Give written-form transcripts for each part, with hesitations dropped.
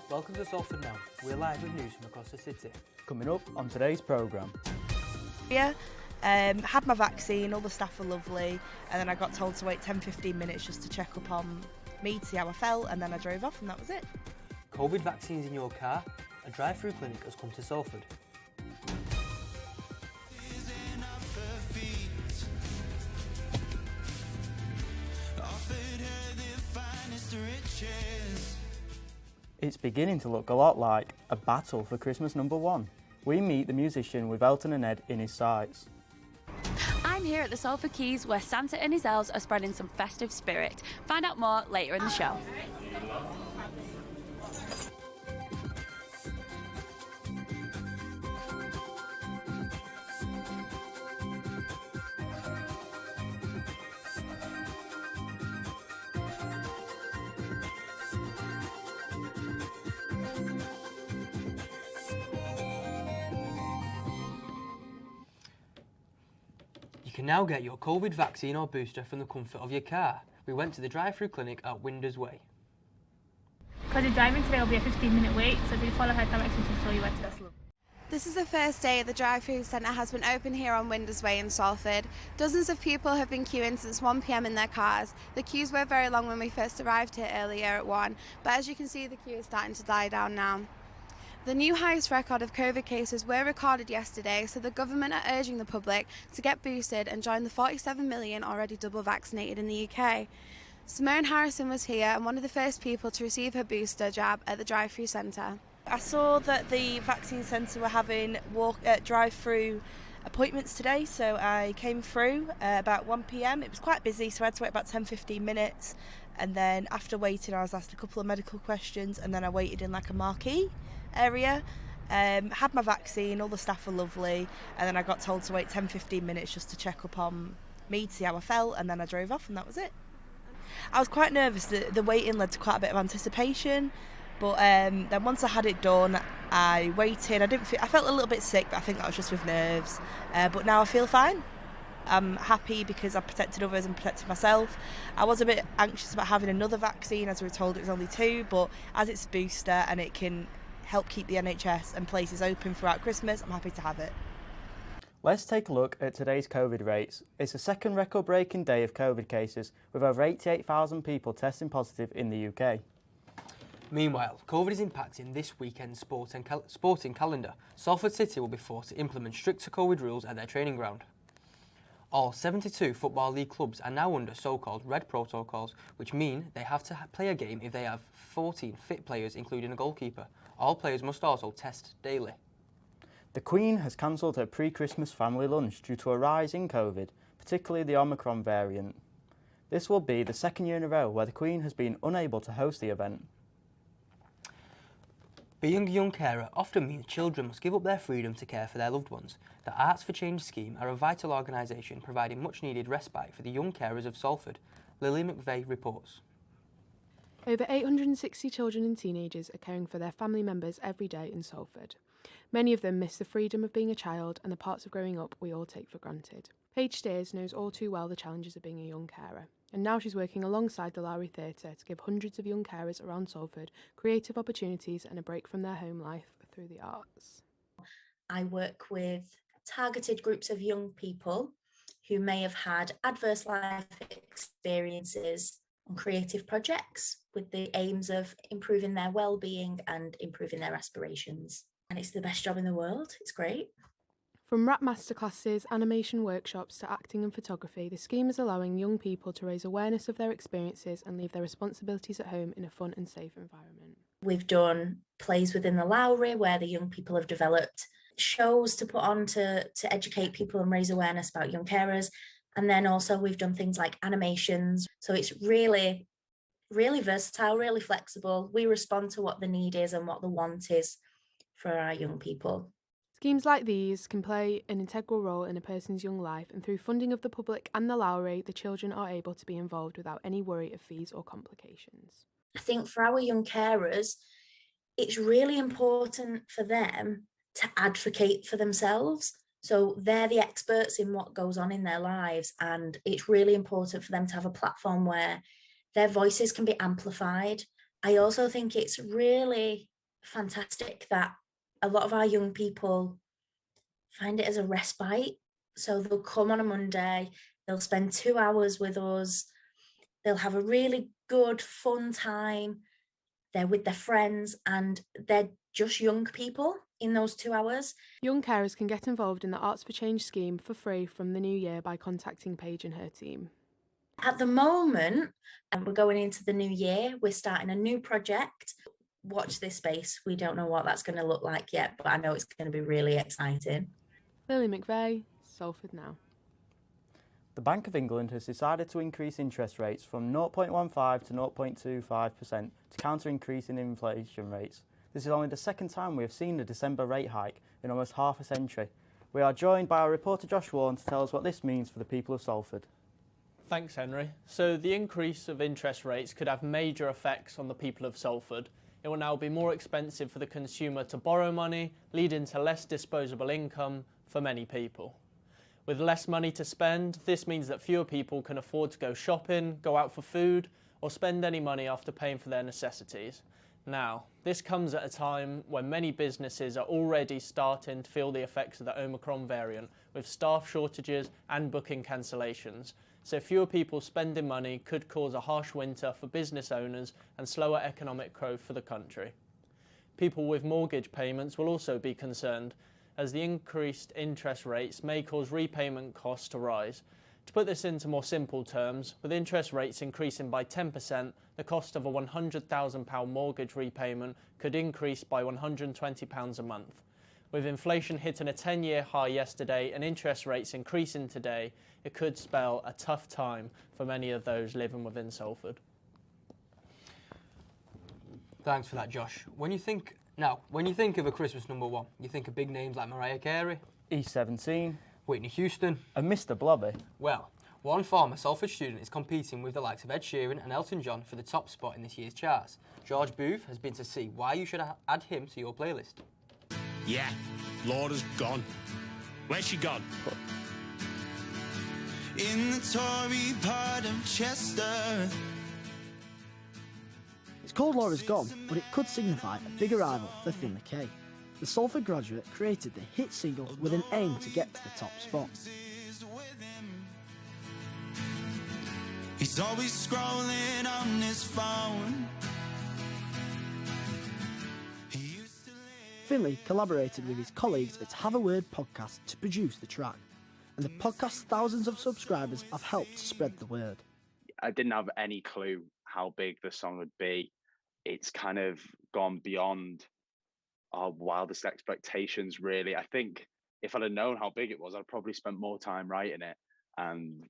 Welcome to Salford Now. We're live with news from across the city. Coming up on today's programme. Had my vaccine, all the staff were lovely, and then I got told to wait 10-15 minutes just to check up on me to see how I felt, and then I drove off and that was it. COVID vaccines in your car? A drive-through clinic has come to Salford. It's beginning to look a lot like a battle for Christmas #1. We meet the musician with Elton and Ed in his sights. I'm here at the Salford Quays where Santa and his elves are spreading some festive spirit. Find out more later in the show. You can now get your COVID vaccine or booster from the comfort of your car. We went to the drive-through clinic at Winders Way. Because you're driving today, will be a 15-minute wait, so if you follow her directions, she'll show you where to go. This is the first day the drive-through centre has been open here on Winders Way in Salford. Dozens of people have been queuing since 1 p.m. in their cars. The queues were very long when we first arrived here earlier at 1, but as you can see, the queue is starting to die down now. The new highest record of COVID cases were recorded yesterday, so the government are urging the public to get boosted and join the 47 million already double vaccinated in the UK. Simone Harrison was here and one of the first people to receive her booster jab at the drive-through centre. I saw that the vaccine centre were having drive-through appointments today, so I came through about 1 p.m. It was quite busy, so I had to wait about 10-15 minutes, and then after waiting I was asked a couple of medical questions, and then I waited in like a marquee area. Had my vaccine, all the staff were lovely, and then I got told to wait 10-15 minutes just to check up on me to see how I felt, and then I drove off and that was it. I was quite nervous. The waiting led to quite a bit of anticipation, but then once I had it done I waited. I felt a little bit sick, but I think that was just with nerves, but now I feel fine. I'm happy because I've protected others and protected myself. I was a bit anxious about having another vaccine, as we were told it was only 2, but as it's a booster and it can help keep the NHS and places open throughout Christmas, I'm happy to have it. Let's take a look at today's COVID rates. It's the second record-breaking day of COVID cases, with over 88,000 people testing positive in the UK. Meanwhile, COVID is impacting this weekend's sporting calendar. Salford City will be forced to implement stricter COVID rules at their training ground. All 72 Football League clubs are now under so-called red protocols, which mean they have to play a game if they have 14 fit players, including a goalkeeper. All players must also test daily. The Queen has cancelled her pre-Christmas family lunch due to a rise in COVID, particularly the Omicron variant. This will be the second year in a row where the Queen has been unable to host the event. Being a young carer often means children must give up their freedom to care for their loved ones. The Arts for Change scheme are a vital organisation providing much-needed respite for the young carers of Salford. Lily McVeigh reports. Over 860 children and teenagers are caring for their family members every day in Salford. Many of them miss the freedom of being a child and the parts of growing up we all take for granted. Paige Steers knows all too well the challenges of being a young carer, and now she's working alongside the Lowry Theatre to give hundreds of young carers around Salford creative opportunities and a break from their home life through the arts. I work with targeted groups of young people who may have had adverse life experiences on creative projects with the aims of improving their well-being and improving their aspirations. And it's the best job in the world. It's great. From rap masterclasses, animation workshops to acting and photography, the scheme is allowing young people to raise awareness of their experiences and leave their responsibilities at home in a fun and safe environment. We've done plays within the Lowry where the young people have developed shows to put on to educate people and raise awareness about young carers. And then also we've done things like animations. So it's really, really versatile, really flexible. We respond to what the need is and what the want is for our young people. Schemes like these can play an integral role in a person's young life, and through funding of the public and the Lowry, the children are able to be involved without any worry of fees or complications. I think for our young carers, it's really important for them to advocate for themselves. So they're the experts in what goes on in their lives, and it's really important for them to have a platform where their voices can be amplified. I also think it's really fantastic that a lot of our young people find it as a respite. So they'll come on a Monday, they'll spend 2 hours with us, they'll have a really good, fun time. They're with their friends and they're just young people in those 2 hours. Young carers can get involved in the Arts for Change scheme for free from the new year by contacting Paige and her team. At the moment, and we're going into the new year, we're starting a new project. Watch this space. We don't know what that's going to look like yet, but I know it's going to be really exciting. Lily McVeigh, Salford Now. The Bank of England has decided to increase interest rates from 0.15 to 0.25% to counter increasing inflation rates. This is only the second time we have seen a December rate hike in almost half a century. We are joined by our reporter Josh Warren to tell us what this means for the people of Salford. Thanks, Henry. So the increase of interest rates could have major effects on the people of Salford. It will now be more expensive for the consumer to borrow money, leading to less disposable income for many people. With less money to spend, this means that fewer people can afford to go shopping, go out for food, or spend any money after paying for their necessities. Now, this comes at a time when many businesses are already starting to feel the effects of the Omicron variant, with staff shortages and booking cancellations. So fewer people spending money could cause a harsh winter for business owners and slower economic growth for the country. People with mortgage payments will also be concerned, as the increased interest rates may cause repayment costs to rise. To put this into more simple terms, with interest rates increasing by 10%, the cost of a £100,000 mortgage repayment could increase by £120 a month. With inflation hitting a 10-year high yesterday and interest rates increasing today, it could spell a tough time for many of those living within Salford. Thanks for that, Josh. When you think of a Christmas number one, you think of big names like Mariah Carey, E17, Whitney Houston, and Mr. Blobby. Well, one former Salford student is competing with the likes of Ed Sheeran and Elton John for the top spot in this year's charts. George Booth has been to see why you should add him to your playlist. Yeah, Laura's gone. Where's she gone? In the Tory part of Chester. It's called Laura's Gone, but it could signify a big arrival for Finlay Kay. The Salford graduate created the hit single with an aim to get to the top spot. He's always scrolling on his phone. Finlay collaborated with his colleagues at Have a Word podcast to produce the track, and the podcast's thousands of subscribers have helped to spread the word. I didn't have any clue how big the song would be. It's kind of gone beyond our wildest expectations, really. I think if I'd have known how big it was, I'd probably spent more time writing it and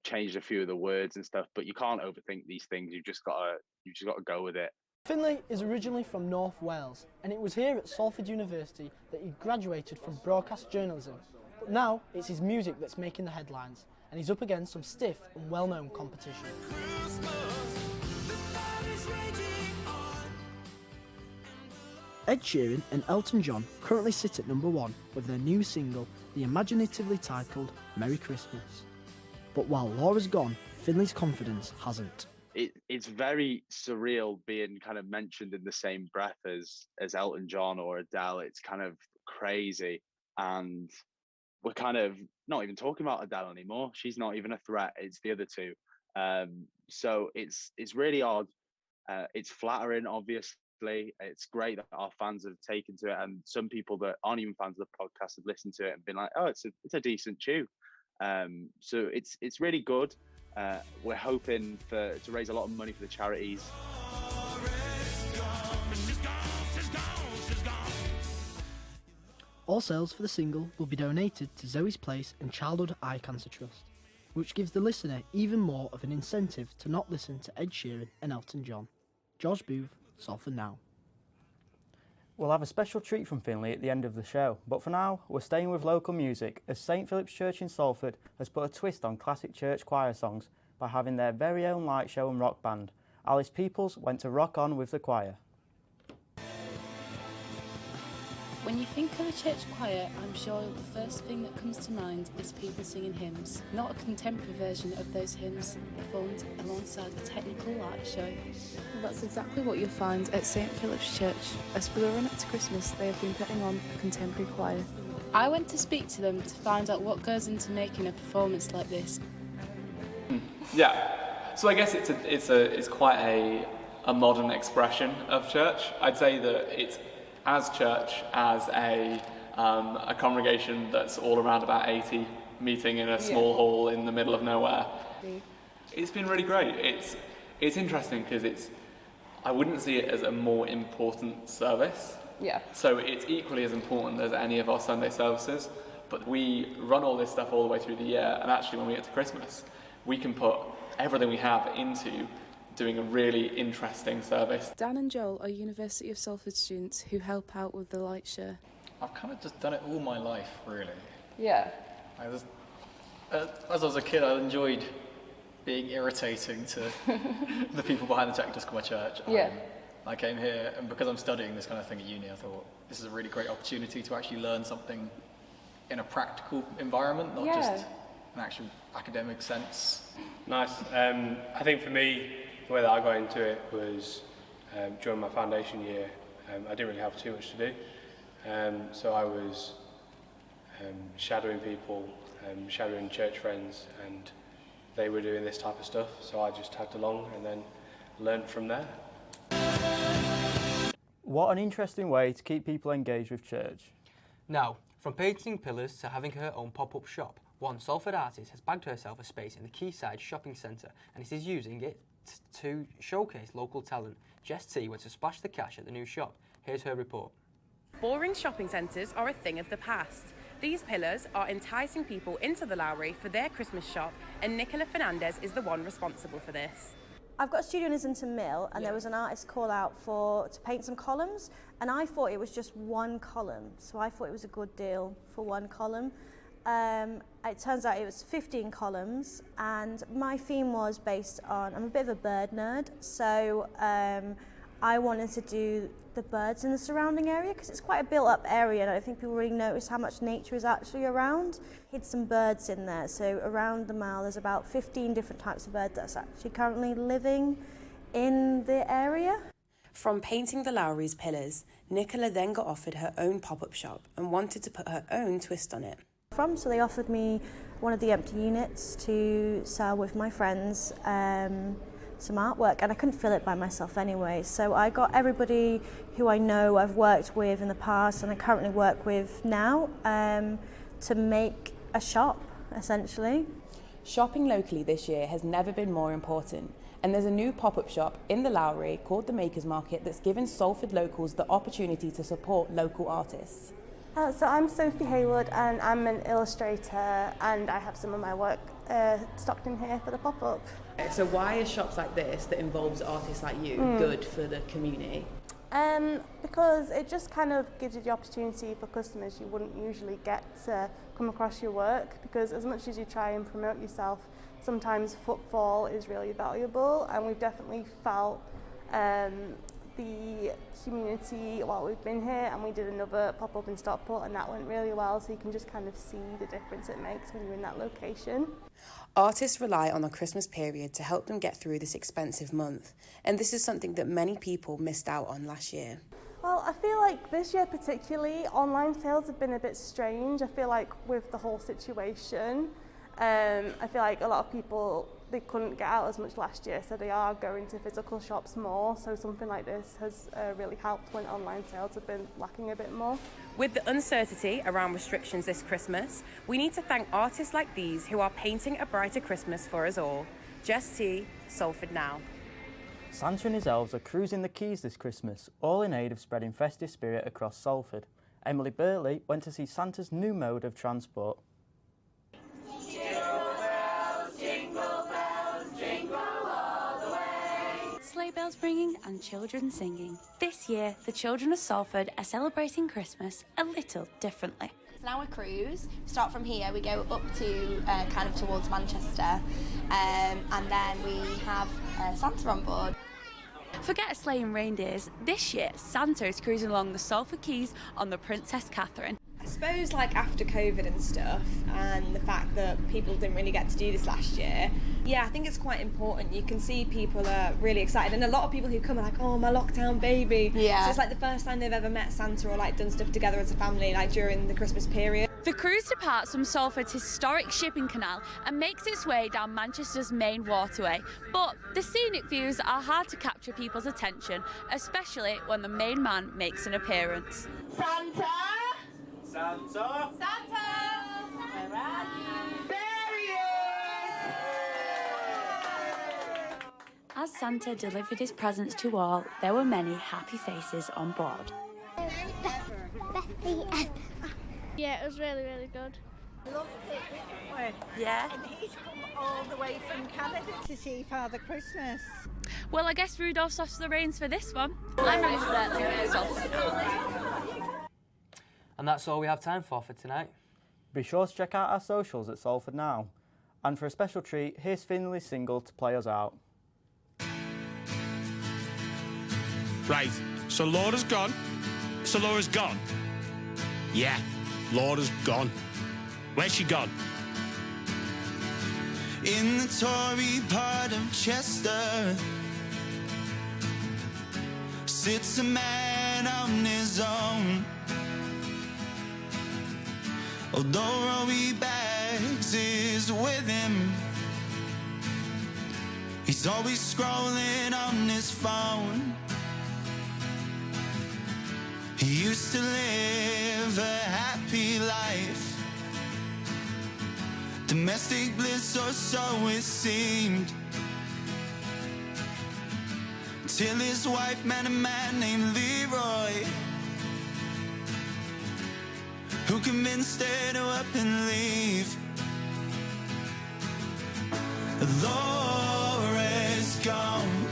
changed a few of the words and stuff. But you can't overthink these things. You've just got to go with it. Finlay is originally from North Wales, and it was here at Salford University that he graduated from broadcast journalism. But now it's his music that's making the headlines, and he's up against some stiff and well-known competition. Ed Sheeran and Elton John currently sit at number one with their new single, the imaginatively titled Merry Christmas. But while Laura's gone, Finlay's confidence hasn't. It's very surreal being kind of mentioned in the same breath as Elton John or Adele. It's kind of crazy, and we're kind of not even talking about Adele anymore. She's not even a threat. It's the other two. So it's really odd. It's flattering, obviously. It's great that our fans have taken to it, and some people that aren't even fans of the podcast have listened to it and been like, "Oh, it's a decent tune." So it's really good. We're hoping to raise a lot of money for the charities. All sales for the single will be donated to Zoe's Place and Childhood Eye Cancer Trust, which gives the listener even more of an incentive to not listen to Ed Sheeran and Elton John. George Booth, Salford Now. We'll have a special treat from Finlay at the end of the show, but for now, we're staying with local music as St Philip's Church in Salford has put a twist on classic church choir songs by having their very own light show and rock band. Alice Peoples went to rock on with the choir. When you think of a church choir, I'm sure the first thing that comes to mind is people singing hymns, not a contemporary version of those hymns performed alongside a technical light show. Well, that's exactly what you'll find at St Philip's Church. As for the run up to Christmas, they have been putting on a contemporary choir. I went to speak to them to find out what goes into making a performance like this. Yeah, so I guess it's quite a modern expression of church. I'd say that it's as church as a congregation that's all around about 80 meeting in a small hall in the middle of nowhere. It's been really great. It's interesting because I wouldn't see it as a more important service. Yeah. So it's equally as important as any of our Sunday services, but we run all this stuff all the way through the year, and actually when we get to Christmas, we can put everything we have into doing a really interesting service. Dan and Joel are University of Salford students who help out with the light show. I've kind of just done it all my life, really. Yeah. As I was a kid, I enjoyed being irritating to the people behind the technical school of my church. Yeah. I came here, and because I'm studying this kind of thing at uni, I thought this is a really great opportunity to actually learn something in a practical environment, not just an actual academic sense. Nice. I think for me, the way that I got into it was during my foundation year. I didn't really have too much to do, so I was shadowing people, shadowing church friends, and they were doing this type of stuff, so I just tagged along and then learned from there. What an interesting way to keep people engaged with church. Now, from painting pillars to having her own pop-up shop, one Salford artist has bagged herself a space in the Quayside shopping centre, and it is using it to showcase local talent. Jess T went to splash the cash at the new shop. Here's her report. Boring shopping centres are a thing of the past. These pillars are enticing people into the Lowry for their Christmas shop, and Nicola Fernandez is the one responsible for this. I've got a studio in Islington Mill, and there was an artist call out to paint some columns, and I thought it was just one column, so I thought it was a good deal for one column. It turns out it was 15 columns, and my theme was based on, I'm a bit of a bird nerd, so I wanted to do the birds in the surrounding area because it's quite a built-up area, and I don't think people really notice how much nature is actually around. Hid some birds in there, so around the mall there's about 15 different types of birds that's actually currently living in the area. From painting the Lowry's pillars, Nicola then got offered her own pop-up shop and wanted to put her own twist on it. So they offered me one of the empty units to sell with my friends some artwork, and I couldn't fill it by myself anyway, so I got everybody who I know I've worked with in the past and I currently work with now to make a shop, essentially. Shopping locally this year has never been more important, and there's a new pop-up shop in the Lowry called the Makers Market that's given Salford locals the opportunity to support local artists. So I'm Sophie Hayward, and I'm an illustrator, and I have some of my work stocked in here for the pop-up. So why are shops like this that involves artists like you good for the community? Because it just kind of gives you the opportunity for customers you wouldn't usually get to come across your work, because as much as you try and promote yourself, sometimes footfall is really valuable, and we've definitely felt the community while we've been here, and we did another pop-up in Stockport and that went really well, so you can just kind of see the difference it makes when you're in that location. Artists rely on the Christmas period to help them get through this expensive month, and this is something that many people missed out on last year. Well, I feel like this year particularly, online sales have been a bit strange. I feel like with the whole situation, I feel like a lot of people, they couldn't get out as much last year, so they are going to physical shops more, so something like this has really helped when online sales have been lacking a bit more. With the uncertainty around restrictions this Christmas, we need to thank artists like these who are painting a brighter Christmas for us all. Jess T, Salford Now. Santa and his elves are cruising the quays this Christmas, all in aid of spreading festive spirit across Salford. Emily Burley went to see Santa's new mode of transport. Sleigh bells ringing and children singing. This year, the children of Salford are celebrating Christmas a little differently. It's now a cruise. We start from here, we go up to kind of towards Manchester, and then we have Santa on board. Forget sleighing reindeers. This year, Santa is cruising along the Salford Quays on the Princess Catherine. I suppose like after COVID and stuff, and the fact that people didn't really get to do this last year, yeah, I think it's quite important. You can see people are really excited, and a lot of people who come are like, oh, my lockdown baby. Yeah. So it's like the first time they've ever met Santa or like done stuff together as a family, like during the Christmas period. The cruise departs from Salford's historic shipping canal and makes its way down Manchester's main waterway. But the scenic views are hard to capture people's attention, especially when the main man makes an appearance. Santa! Santa! Santa! Where are you? There he is! As Santa delivered his presents to all, there were many happy faces on board. Yeah, it was really, really good. Loved it, didn't we? Yeah. And he's come all the way from Canada to see Father Christmas. Well, I guess Rudolph's off the reins for this one. I'm ready for that. And that's all we have time for tonight. Be sure to check out our socials at Salford Now. And for a special treat, here's Finley's single to play us out. Right, so Laura's gone. So Laura's gone. Yeah, Laura's gone. Where's she gone? In the Tory part of Chester sits a man on his own. Although Robbie Bags is with him, he's always scrolling on his phone. He used to live a happy life, domestic bliss or so it seemed, till his wife met a man named Leroy, who convinced her to up and leave. Laura's gone.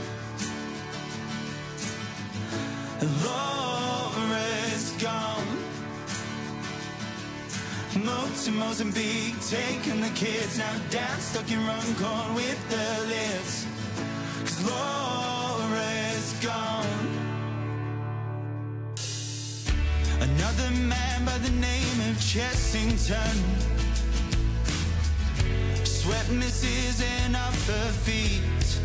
Laura's gone. Moved to Mozambique, taking the kids, now down stuck in Runcorn with the lids. 'Cause Laura's gone. Another man by the name of Chessington swept misses in off her feet,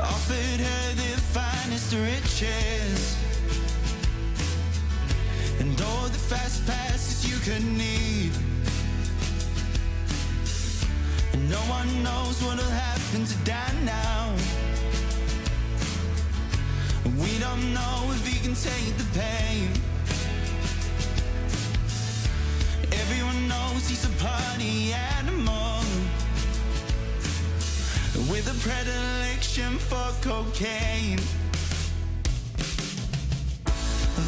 offered her the finest riches and all the fast passes you could need. And no one knows what'll happen to Dan now. We don't know if he can take the pain. Everyone knows he's a party animal with a predilection for cocaine.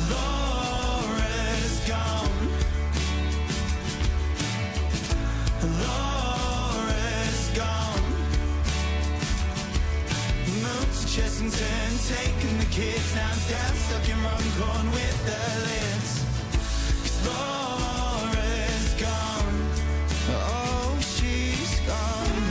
Laura's gone. Laura's gone. Moved to Chessington, taking the kids, now down stuck in Runcorn with the lids. 'Cause Laura's gone. Oh, she's gone.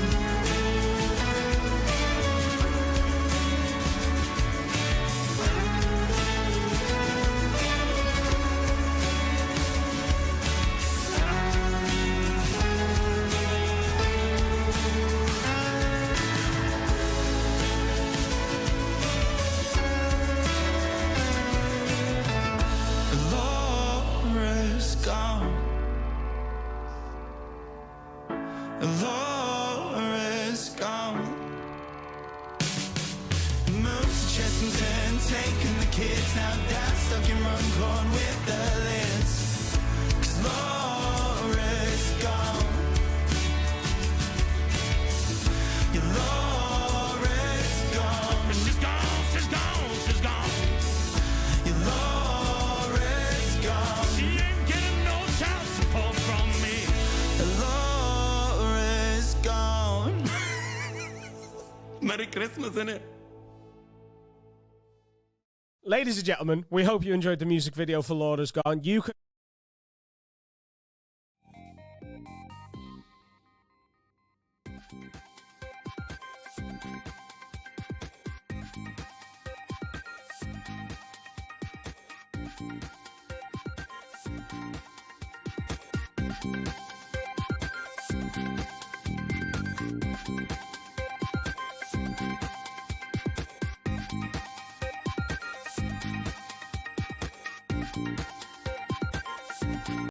Laura's gone. Laura's gone. Moved to Chessington, taking the kids, now down stuck in Runcorn with the lids. 'Cause Laura's gone. Yeah, Laura's gone. She's gone, she's gone, she's gone. Yeah, Laura's gone. She ain't getting no child support from me. Laura's gone. Merry Christmas, innit? Ladies and gentlemen, we hope you enjoyed the music video for Laura's Gone. You can Gone.